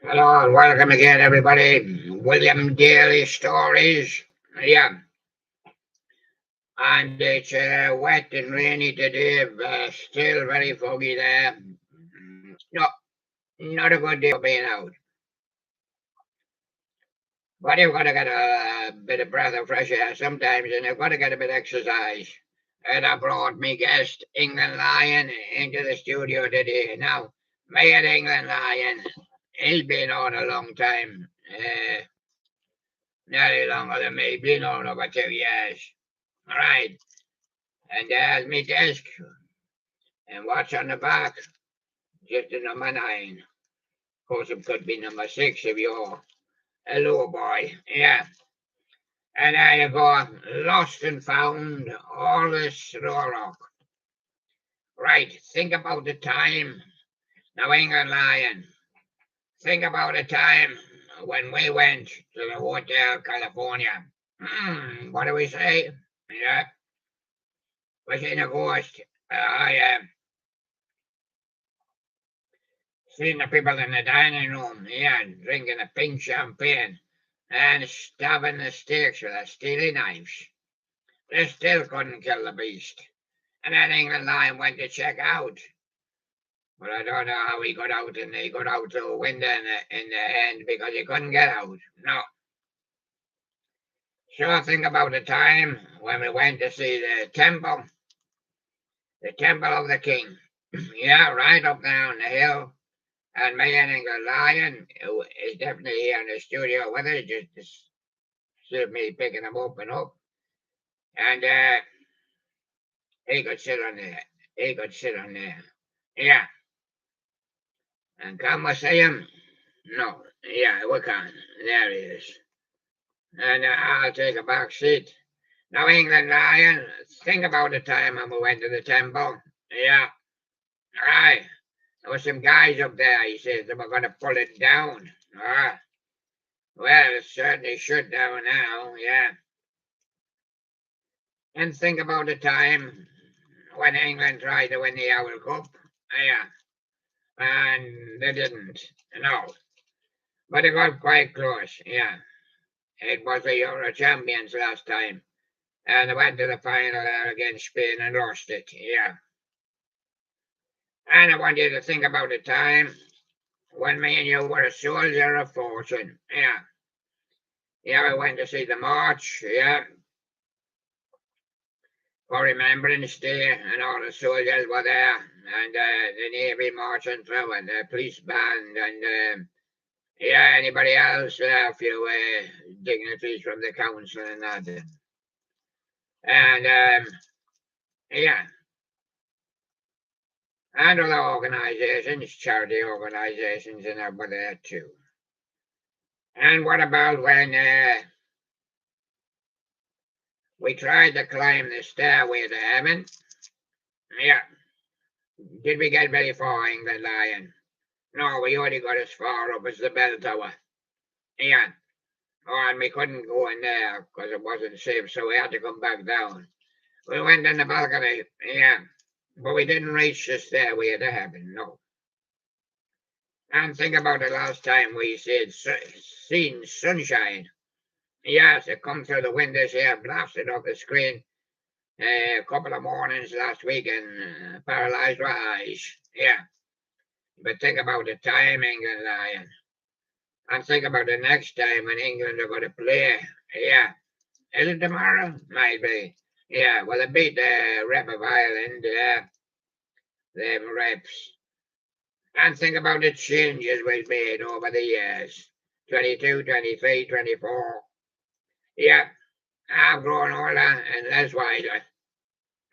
Hello and welcome again, everybody. William Daly Stories. Yeah, and it's wet and rainy today, still very foggy there. No, not a good day for being out. But you've got to get a bit of breath of fresh air sometimes, and you've got to get a bit of exercise. And I brought me guest, England Lion, into the studio today. Now, me and England Lion, he's been on a long time. Nearly longer than me, been on over 2 years. All right, and there's me desk, and what's on the back? Just a number 9. Of course, it could be number 6 if you're a low boy. Yeah, and there you go, lost and found, all this raw rock. Right, think about the time. Now, England Lion, think about the time when we went to the Hotel California. What do we say? Yeah, we seen a ghost. I seen the people in the dining room, yeah, drinking a pink champagne and stabbing the steaks with their steely knives. They still couldn't kill the beast. And then England Lion went to check out. But I don't know how he got out, and he got out through a window in the end because he couldn't get out. No. Sure, think about the time when we went to see the Temple of the King. Yeah, right up there on the hill. And me and England Lion, who is definitely here in the studio with us, just see me picking him up and up. And he could sit on there. He could sit on there. Yeah. And can we see him? No. Yeah, we can. There he is. And I'll take a back seat. Now, England Lion, think about the time when we went to the temple. Yeah. Aye. There were some guys up there, he says, they were going to pull it down. Ah. Well, it certainly should down now. Yeah. And think about the time when England tried to win the World Cup. Yeah. And they didn't. No. But it got quite close. Yeah. It was the Euro champions last time. And they went to the final there against Spain and lost it. Yeah. And I want you to think about the time when me and you were a soldier of fortune. Yeah. Yeah, we went to see the march. Yeah. For Remembrance Day, and all the soldiers were there, and the Navy marching through, and the police band, and yeah, anybody else, a few dignitaries from the council and that. And yeah, and other organisations, charity organisations, and that were there too. And what about when we tried to climb the stairway to heaven? Yeah, did we get very far, England Lion? No, we only got as far up as the bell tower. Yeah. Oh, and we couldn't go in there because it wasn't safe, so we had to come back down. We went in the balcony, yeah, but we didn't reach the stairway to heaven, no. And think about the last time we seen sunshine. Yes, it come through the windows here, blasted off the screen a couple of mornings last week and paralyzed our eyes. Yeah, but think about the time, England Lion. And think about the next time when England are going to play. Yeah, is it tomorrow? Might be. Yeah, well, they beat the Rep of Ireland, them reps. And think about the changes we've made over the years 22, 23, 24. Yeah, I've grown older and less wiser.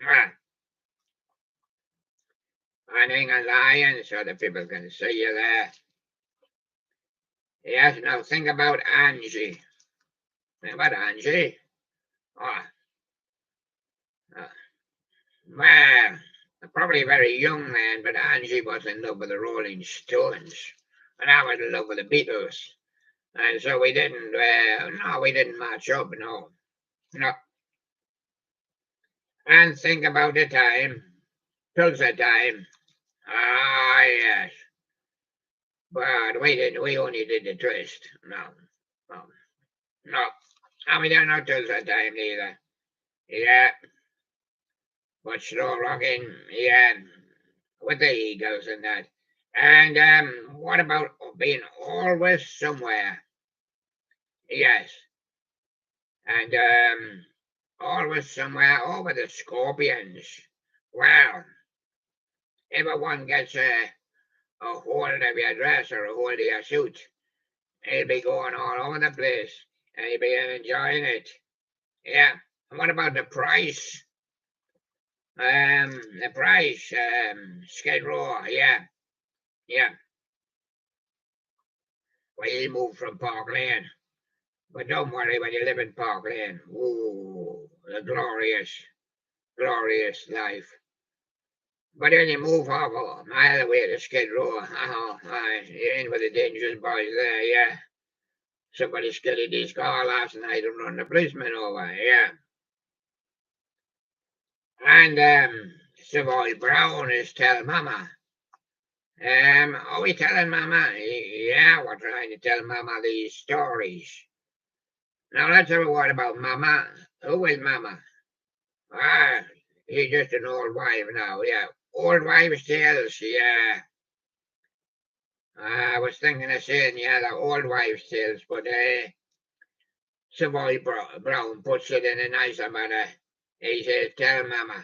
Ah, and England Lion so the people can see you there. Yes, now think about Angie. Think about Angie. Oh, uh, well, probably very young man, but Angie was in love with the Rolling Stones, and I was in love with the Beatles, and so we didn't. No, we didn't match up. No, no. And think about the time, Tulsa time. Ah, yes. But but we only did the twist. No, no. And we don't know till the time either. Yeah, but slow rocking, yeah, with the Eagles and that. And what about being always somewhere? Yes, and always somewhere over the Scorpions. Well, if one gets a hold of your dress or a hold of your suit, he'll be going all over the place and he'll be enjoying it. Yeah. And what about the price? The price, Skid Row, yeah, yeah. Well, he moved from Park Lane. But don't worry when you live in Park Lane. Ooh, the glorious, glorious life. But then you move off a mile away to Skid Row. You're in with the dangerous boys there, yeah. Somebody skidded his car last night and run the policeman over, yeah. And Savoy Brown is telling Mama. Are we telling Mama? Yeah, we're trying to tell Mama these stories. Now let's have a word about Mama. Who is Mama? Ah, she's just an old wife now, yeah. Old wives' tales, yeah. I was thinking of saying, yeah, the old wives' tales, but Savoy Brown puts it in a nicer manner. He says, tell Mama.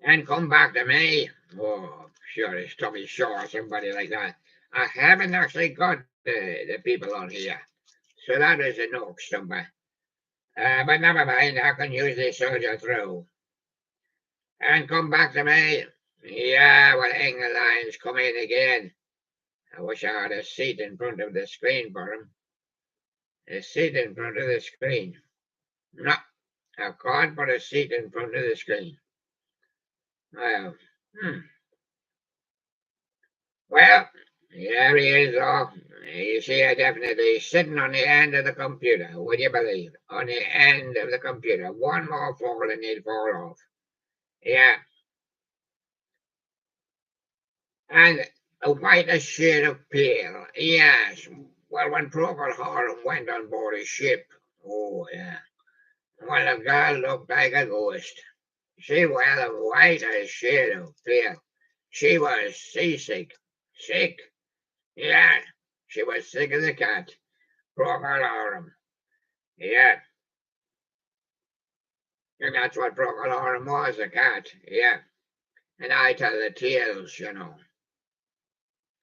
And come back to me. Oh, sure, it's Tommy Shaw or somebody like that. I haven't actually got the people on here. So that is a no somewhere. But never mind, I can usually soldier through. And come back to me. Yeah, well, Engelline's come in again. I wish I had a seat in front of the screen for him. A seat in front of the screen. No, I can't put a seat in front of the screen. Well, well, here he is, though. You see, I definitely sitting on the end of the computer. Would you believe? On the end of the computer. One more fall and he'd fall off. Yeah. And a whiter shade of pale. Yes. Well, when Procol Harum went on board his ship. Oh, yeah. Well, the girl looked like a ghost. She was a whiter shade of pale. She was seasick. Sick. Yeah. She was sick as a cat. Procol Harum. Yeah. And that's what Procol Harum was, a cat. Yeah. And I tell the tales, you know.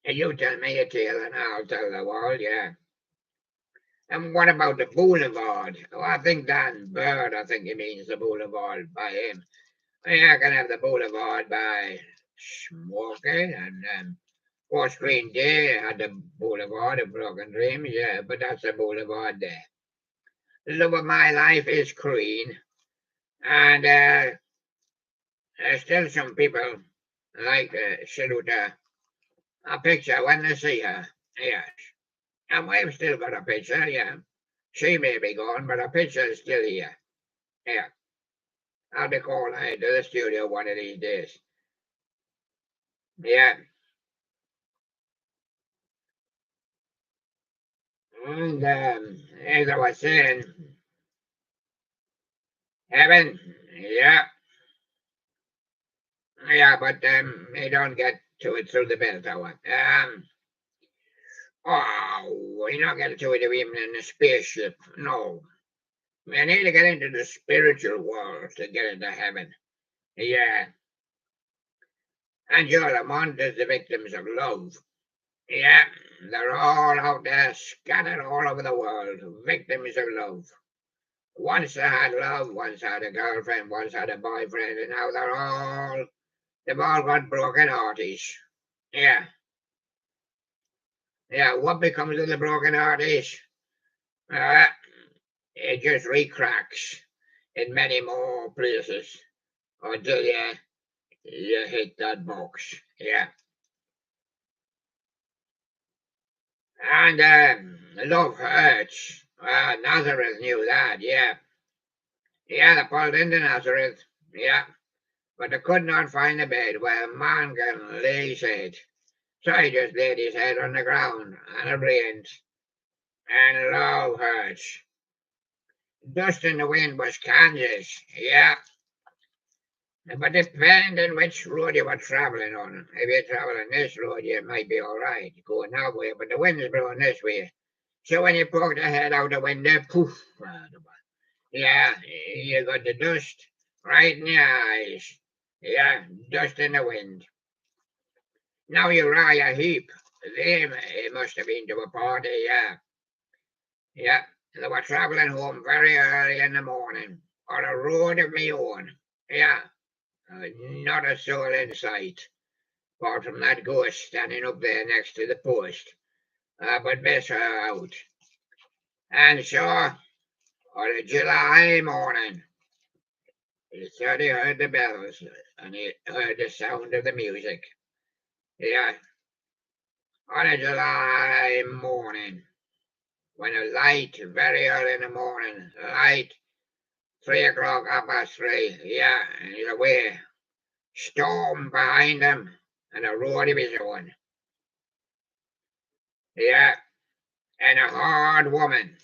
And you tell me a tale and I'll tell the world, yeah. And what about the boulevard? Oh, I think Dan Bird, I think he means the boulevard by him. Yeah, I can have the boulevard by Smokey and Force Green Day had the boulevard of Broken Dreams, yeah, but that's the boulevard there. The love of my life is Queen, and there's still some people like salute a picture when they see her, yes. And we've still got a picture, yeah. She may be gone, but a picture is still here, yeah. I'll be calling her to the studio one of these days. Yeah. And as I was saying, Evan, yeah, yeah, but you don't get to it through the bell tower. Oh, you're not getting to it even in a spaceship. No, you need to get into the spiritual world to get into heaven. Yeah, and you're among the victims of love. Yeah, they're all out there, scattered all over the world, victims of love. Once they had love, once had a girlfriend, once had a boyfriend, and now they've all got broken hearties. Yeah, yeah. What becomes of the broken hearties? Uh, it just recracks in many more places until you hit that box. Yeah, and love hurts. Nazareth knew that. Yeah, yeah. They pulled into Nazareth. Yeah. but they could not find a bed where a man can lay his head. So he just laid his head on the ground, and it rained, and love hurts. Dust in the wind was Kansas, yeah. But depending which road you were travelling on. If you're travelling this road, you might be all right going that way, but the wind is blowing this way. So when you poke the head out the window, poof, yeah, you got the dust right in your eyes. Yeah, dust in the wind. Now Uriah Heep, it must have been to a party, yeah. Yeah, they were travelling home very early in the morning on a road of me own. Yeah, not a soul in sight, apart from that ghost standing up there next to the post. But miss her out. And so, on a July morning, he thought he heard the bells and he heard the sound of the music. Yeah, on a July morning, when a light, very early in the morning, light, 3 o'clock, 3:30, yeah, and he's away. Storm behind him and a road of his own. Yeah, and a hard woman.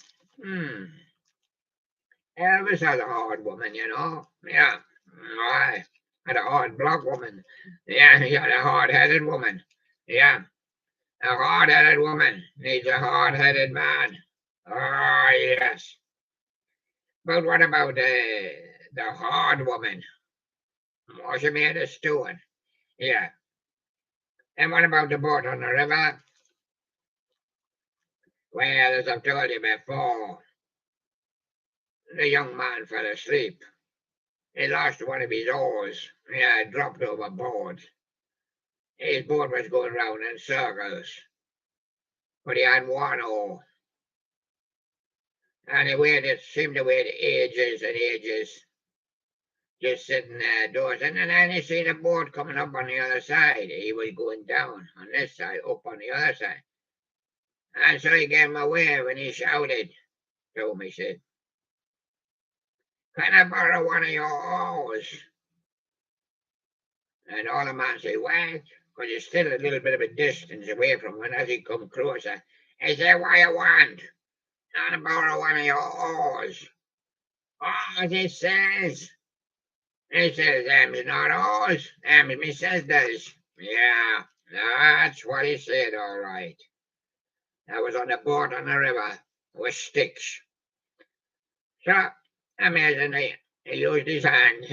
Elvis had a hard woman, you know. Yeah, I had a hard black woman. Yeah, he had a hard-headed woman. Yeah, a hard-headed woman needs a hard-headed man. Ah, yes. But what about the hard woman? Was she made of stone? Yeah. And what about the boat on the river? Well, as I've told you before, the young man fell asleep. He lost one of his oars. Yeah, dropped overboard. His boat was going round in circles, but he had one oar. And he waited, seemed to wait ages and ages, just sitting there dozing. And then he seen a boat coming up on the other side. He was going down on this side, up on the other side. And so he gave him a wave and he shouted to him, he said, "Can I borrow one of your oars?" And all the man said, "What?" Because he's still a little bit of a distance away from him. And as he come closer, he said, "What you want?" "Can I borrow one of your oars?" "Oh," he says. He says, "Them's not oars. Them is me sisters." Yeah, that's what he said, all right. I was on a boat on the river with sticks. So, amazingly, he used his hand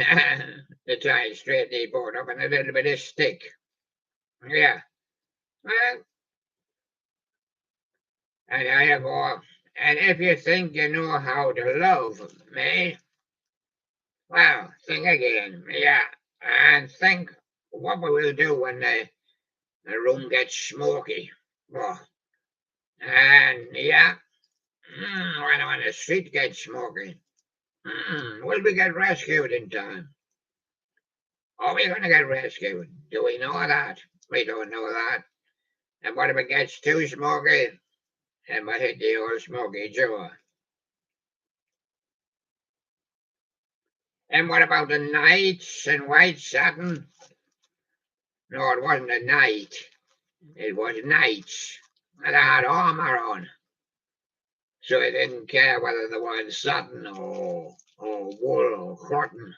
to try and straighten the boat up and a little bit of stick. Yeah. Well, and there you go. And if you think you know how to love me, well, think again. Yeah. And think what we will do when the room gets smoky. Oh, and yeah, when the street gets smoky, will we get rescued in time? Are we going to get rescued? Do we know that? We don't know that. And what if it gets too smoky? And we hit the old smoky Joe. And what about the knights in white satin? No, it wasn't a knight. It was knights. And they had armor on. So he didn't care whether they were in satin or wool or cotton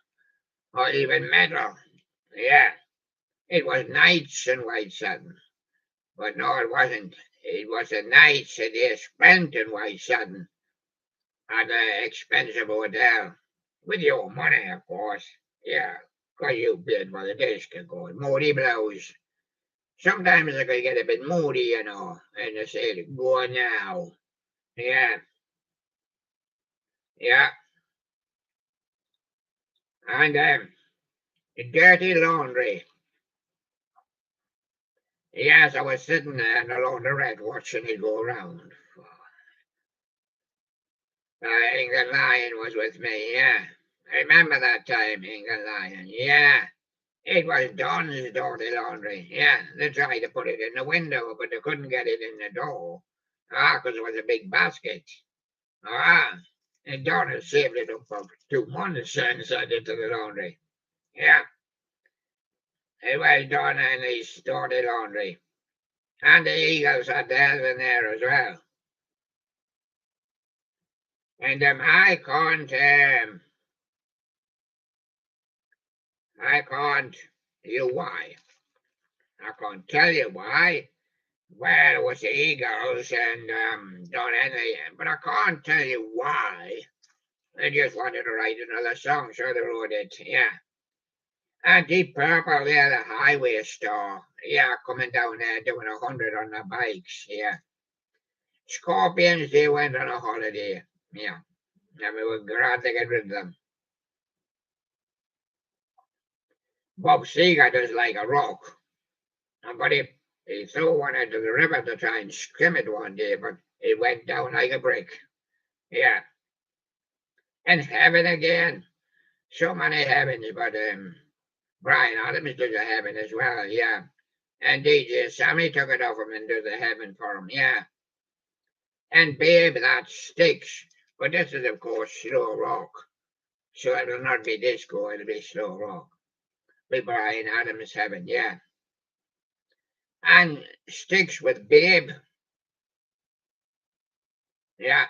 or even metal. Yeah, it was knights in white satin. But no, it wasn't. It was the nights that they spent in white satin at an expensive hotel. With your money, of course. Yeah, 'cause you paid for the disc and go Moody Blues. Sometimes I could get a bit moody, you know, and they said, "Go now." Yeah, yeah. And dirty laundry. Yes, I was sitting there in the laundrette watching it go round. England Lion was with me, yeah. I remember that time, England Lion, yeah. It was Don's dirty laundry, yeah. They tried to put it in the window, but they couldn't get it in the door. Ah, 'cause it was a big basket. Ah, and Don had saved it up for 2 months and sent it to the laundry. Yeah. Well done, and his dirty laundry. And the eagles had theirs in there as well. And I can't, you why? I can't tell you why. Well, it was the eagles and done anything, but I can't tell you why. They just wanted to write another song, so they wrote it, yeah. And Deep Purple, yeah, the highway star, yeah, coming down there doing 100 on the bikes, yeah. Scorpions, they went on a holiday, yeah. And we were glad to get rid of them. Bob Seger does like a rock, but he threw one into the river to try and skim it one day, but it went down like a brick, yeah. And heaven again, so many heavens, but Brian Adams does a heaven as well, yeah. And DJ Sammy took it off him and did the heaven for him, yeah. And Babe, that sticks. But this is, of course, slow rock. So it'll not be disco, it'll be slow rock. Be Brian Adams heaven, yeah. And Sticks with Babe. Yeah.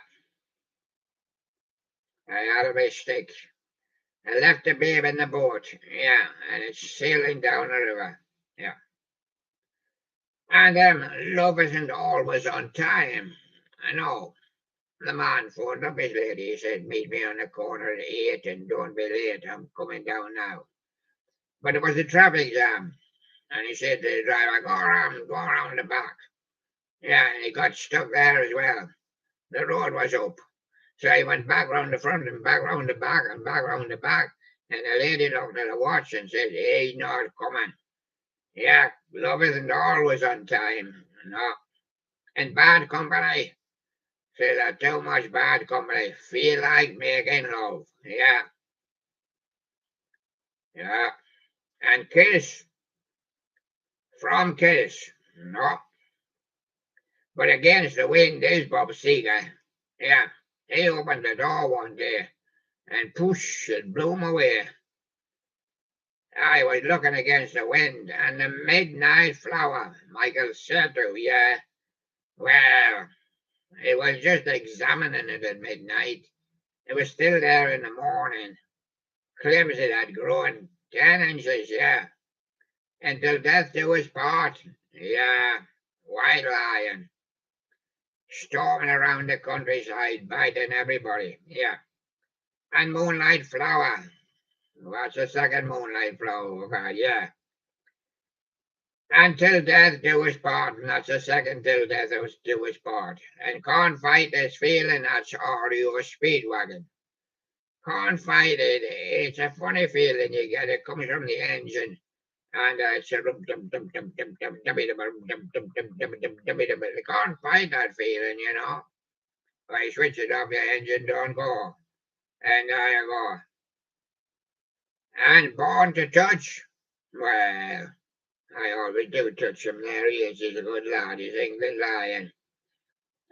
I out of his Sticks. I left the babe in the boat, yeah, and it's sailing down the river, yeah. And love isn't always on time. I know. The man phoned up his lady. He said, meet me on the corner at 8 and don't be late. I'm coming down now. But it was a traffic jam. And he said to the driver, go around the back. Yeah, and he got stuck there as well. The road was up. So he went back round the front and back round the back and back round the back. And the lady looked at the watch and said, he's not coming. Yeah, love isn't always on time. No. And bad company. Say that too much bad company. Feel like making love. Yeah. Yeah. And Kiss. From Kiss. No. But against the wind is Bob Seger. Yeah. He opened the door one day and push it blew him away. I was looking against the wind and the midnight flower, Michael Sertu, yeah. Well, he was just examining it at midnight. It was still there in the morning. Claims it had grown 10 inches, yeah. Until death do us part, yeah. White lion. Storming around the countryside, biting everybody, yeah. And moonlight flower. What's the second moonlight flower? Okay, yeah. Until death do us part, and that's the second till death do us part. And can't fight this feeling that's REO Speedwagon. Can't fight it. It's a funny feeling you get. It comes from the engine. And it's a you can't fight that feeling, you know. I switch it off, the engine don't go. And there you go. And Born to Touch. Well, I always do touch him there. He is. He's a good lad. He's England Lion.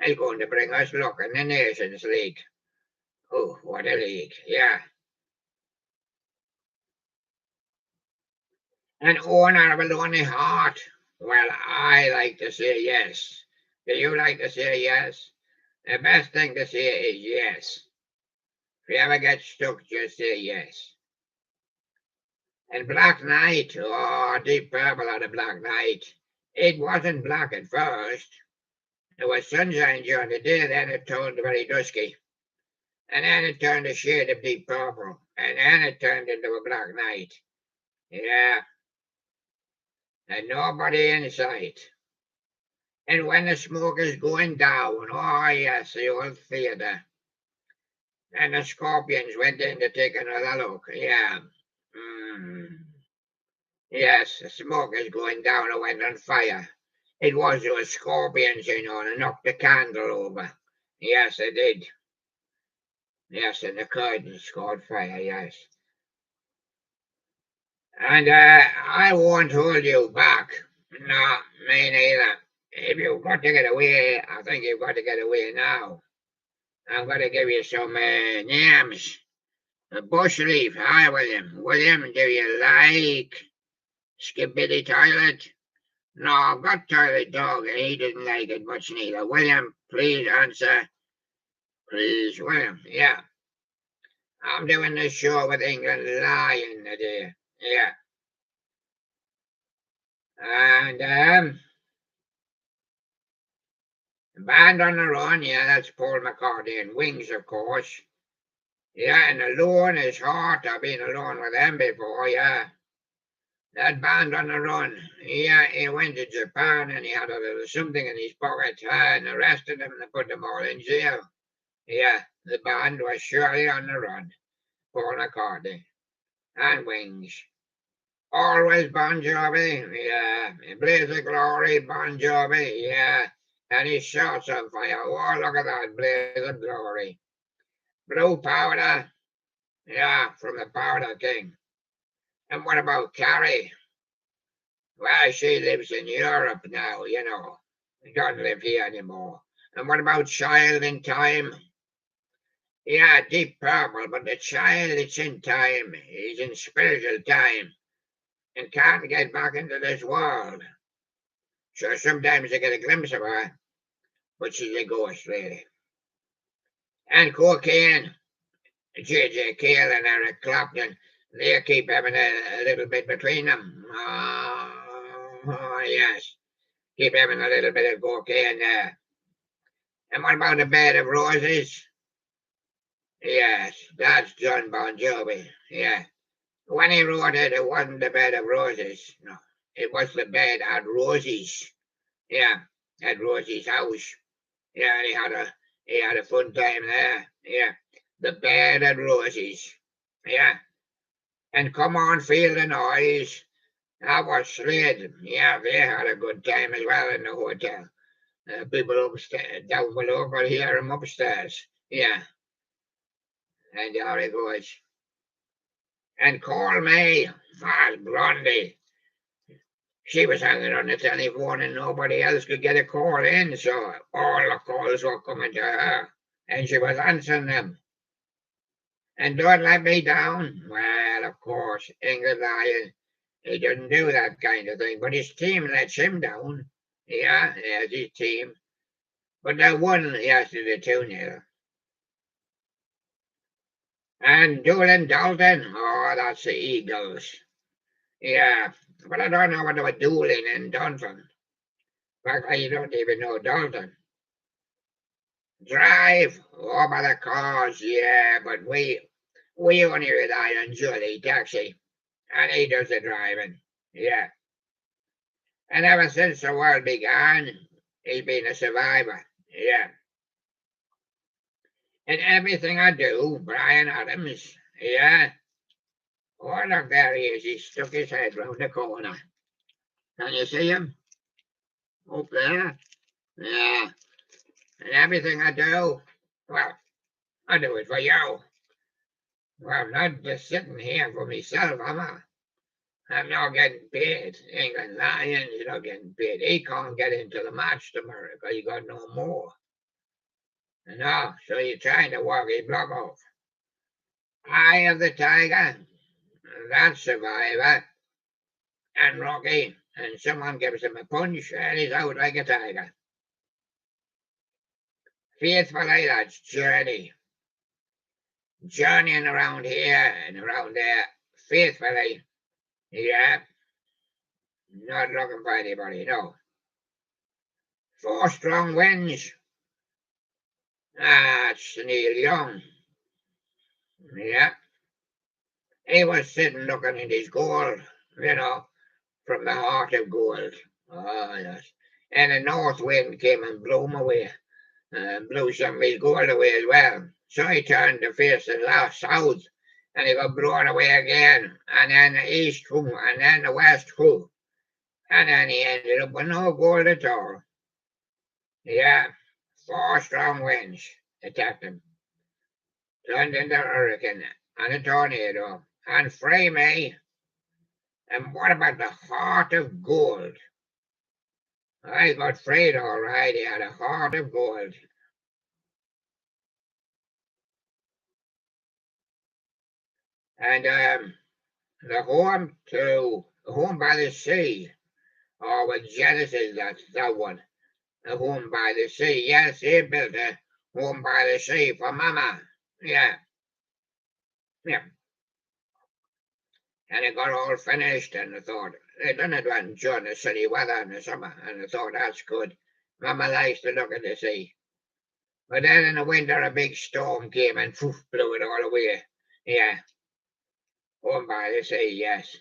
He's going to bring us luck in the Nations League. Oh, what a league. Yeah. An honourable only heart. Well, I like to say yes. Do you like to say yes? The best thing to say is yes. If you ever get stuck, just say yes. And Black Knight, oh, Deep Purple had a Black Knight. It wasn't black at first. There was sunshine during the day, then it turned very dusky. And then it turned a shade of deep purple. And then it turned into a Black Knight. Yeah. And nobody in sight. And when the smoke is going down, oh yes, the old theatre. And the Scorpions went in to take another look. Yeah. Yes, the smoke is going down. It went on fire. It was those Scorpions, you know, and knocked the candle over. Yes, it did. Yes, and the curtains caught fire, yes. And I won't hold you back. No, me neither. If you've got to get away, I think you've got to get away now. I'm going to give you some names. Bush Leaf, hi William. William, do you like Skibidi toilet. No, got toilet dog, and he didn't like it much neither. William, please answer. Please, William. Yeah, I'm doing this show with England Lion today. Yeah. And, Band on the Run, yeah, that's Paul McCartney and Wings, of course. Yeah, and Alone is Heart. I've been alone with them before, yeah. That Band on the Run, yeah, he went to Japan and he had a little something in his pocket and arrested him and put them all in jail. Yeah, the band was surely on the run. Paul McCartney and Wings. Always Bon Jovi, yeah. Blaze of Glory, Bon Jovi, yeah. And his shots on fire. Oh, look at that, Blaze of Glory. Blue Powder, yeah, from the Powder King. And what about Carrie? Well, she lives in Europe now, you know. She doesn't live here anymore. And what about Child in Time? Yeah, Deep Purple, but the child is in time. He's in spiritual time and can't get back into this world. So sometimes I get a glimpse of her, but she's a ghost, really. And Cocaine, J.J. Cale and Eric Clapton, they keep having a little bit between them. Yes, keep having a little bit of cocaine there. And what about the Bed of Roses? Yes, that's John Bon Jovi. Yeah. When he wrote it, it wasn't the Bed of Roses. No, it was the bed at Rosie's. Yeah, at Rosie's house. Yeah, and he had a fun time there. Yeah, the Bed at Rosie's. Yeah, and Come On, Feel the Noise. That was Slade. Yeah, they had a good time as well in the hotel. People upstairs, down below could hear them upstairs. Yeah, and there he goes. And Call Me, Blondie. She was hanging on the telephone and nobody else could get a call in, so all the calls were coming to her, and she was answering them. And Don't Let Me Down, well, of course, England Lion, he didn't do that kind of thing, but his team lets him down. Yeah, yeah, his team. But they won yesterday 2-0. And Doolin Dalton, oh, that's the Eagles. Yeah, but I don't know what they were doing in Dalton. In fact, I don't even know Dalton. Drive over the cars, yeah, but we only rely on Julie Taxi, and he does the driving, yeah. And ever since the world began, he's been a survivor, yeah. And everything I do, Brian Adams, yeah. Oh, look, there he is. He stuck his head round the corner. Can you see him? Up there? Yeah. And everything I do, well, I do it for you. Well, I'm not just sitting here for myself, am I? I'm not getting paid. England Lions, you're not getting paid. He can't get into the match tomorrow because he got no more. No, so you're trying to walk his block off. Eye of the Tiger, that survivor, and Rocky, and someone gives him a punch and he's out like a tiger. Faithfully, that's Journey. Journeying around here and around there, faithfully, yeah. Not looking for anybody, no. 4 strong winds. That's Neil Young. Yeah. He was sitting looking at his gold, you know, from the heart of gold. Oh, yes. And a north wind came and blew him away, blew some of his gold away as well. So he turned to face the south, and he got blown away again, and then the east too, and then the west too. And then he ended up with no gold at all. Yeah, 4 strong winds attacked him, turned into a hurricane and a tornado, and free me. And what about the heart of gold? I got freed all right. He had a heart of gold. And the home to Home by the Sea. Oh, with Genesis, that's that one. A Home by the Sea. Yes, he built a Home by the Sea for Mama. Yeah, yeah. And it got all finished, and I thought, they done it when during the sunny weather in the summer, and I thought, that's good. Mama likes to look at the sea. But then in the winter, a big storm came and poof, blew it all away. Yeah, Home by the Sea, yes.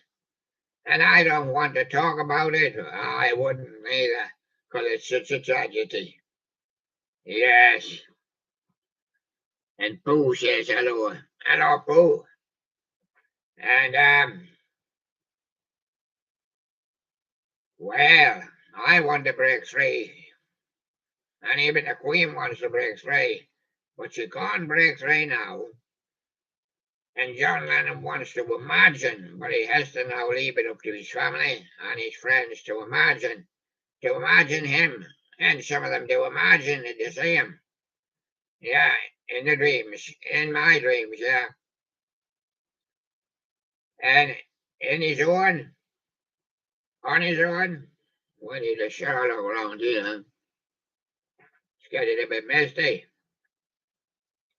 And I don't want to talk about it. I wouldn't either, because it's such a tragedy. Yes. And Pooh says hello. Hello, Pooh. And, well, I want to break free. And even the Queen wants to break free. But she can't break free now. And John Lennon wants to imagine, but he has to now leave it up to his family and his friends to imagine him. And some of them to imagine it to see him. Yeah, in the dreams, in my dreams, yeah. And in his own, on his own, when he's a Sherlock around here, it's getting a bit messy.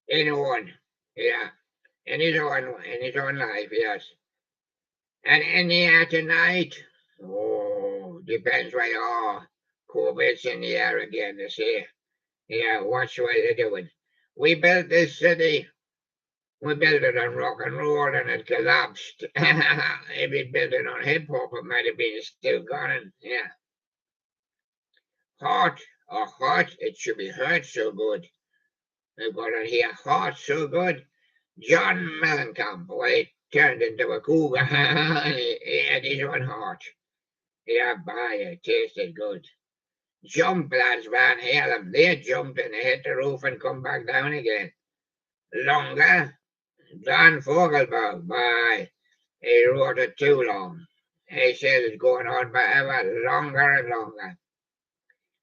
In one, yeah, in his own life, yes. And in the air tonight, oh, depends where you are. COVID's in the air again this year. Yeah, what's what they're doing? We built this city. We built it on rock and roll and it collapsed. If we built it on hip hop, it might have been still gone. Yeah. Hot or hot, it should be hurt so good. They've got it here hot so good. John Mellencamp, well, he turned into a cougar and he had his own heart. Yeah, by it tasted good. Jump lads Van Halen, they jumped and they hit the roof and come back down again. Longer, Don Fogelberg, by he wrote it too long. He says it's going on forever, longer and longer.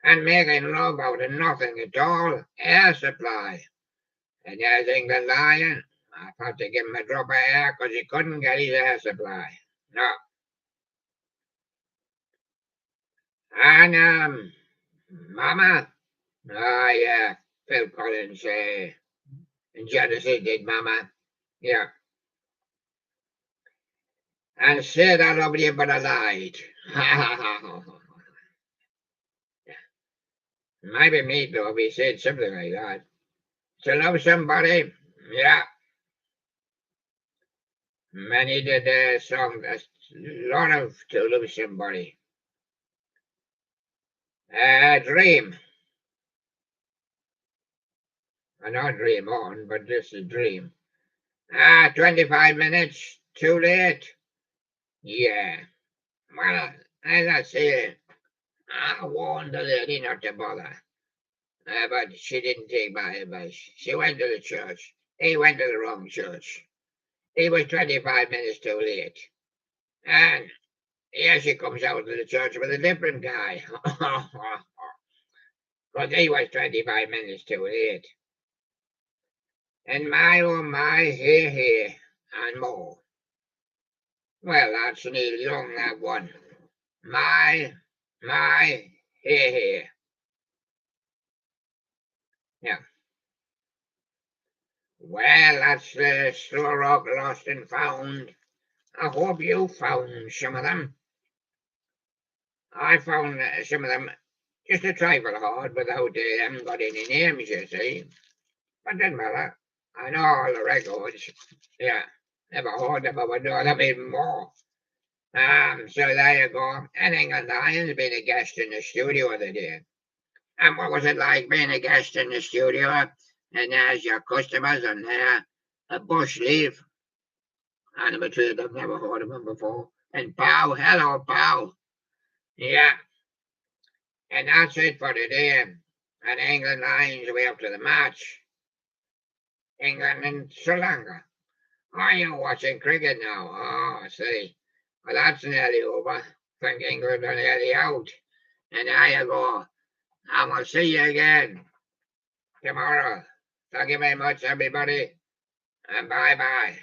And making love out of nothing at all, air supply. And there's England Lion. I thought to give him a drop of air because he couldn't get his air supply. No. And, Mama, yeah, Phil Collins, in Genesis did Mama. Yeah. And said I love you, but I lied. Maybe me, though, if he said something like that. To love somebody, yeah. Many did a song, a lot of to love somebody. Dream. Not dream on, but this is dream. 25 minutes, too late. Yeah. Well, as I say, I warned the lady not to bother. But she didn't take my advice. She went to the church. He went to the wrong church. He was 25 minutes too late. And here she comes out of the church with a different guy. Because he was 25 minutes too late. And my, oh my, here, and more. Well, that's Neil Young, that one. My, here. Yeah. Well, that's the Slow Rock Lost and Found. I hope you found some of them. I found some of them just a trifle hard without they haven't got any names, you see. But doesn't matter. I know all the records. Yeah. Never heard them, but would know them even more. So there you go. And England Lion's been a guest in the studio the day. And what was it like being a guest in the studio? And there's your customers and they're a bush leaf. And I'm afraid I've never heard of them before. And Pow, hello, Pow. Yeah. And that's it for today. And England Lions way up to the match. England and Sri Lanka. Are you watching cricket now? Oh, I see. Well, that's nearly over. I think England are nearly out. And there you go. I will see you again tomorrow. Thank you very much, everybody. And bye bye.